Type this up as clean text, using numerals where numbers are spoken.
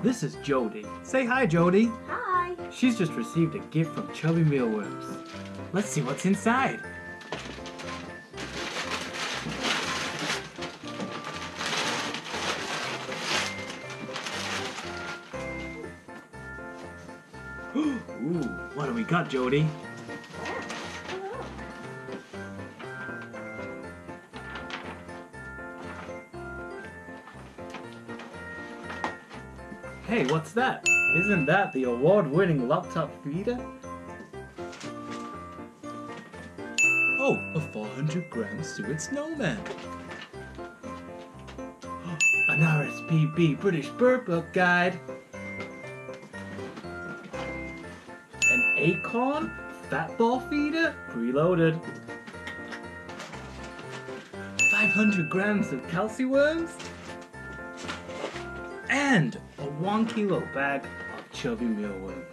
This is Jody. Say hi, Jody. Hi. She's just received a gift from Chubby Mealworms. Let's see what's inside. Ooh, what do we got, Jody? Hey, what's that? Isn't that the award-winning laptop feeder? Oh, a 400-gram suet snowman. An RSPB British Bird Book Guide. An acorn fat ball feeder preloaded. 500 grams of calciworms. And a 1 kilo bag of Chubby mealworms.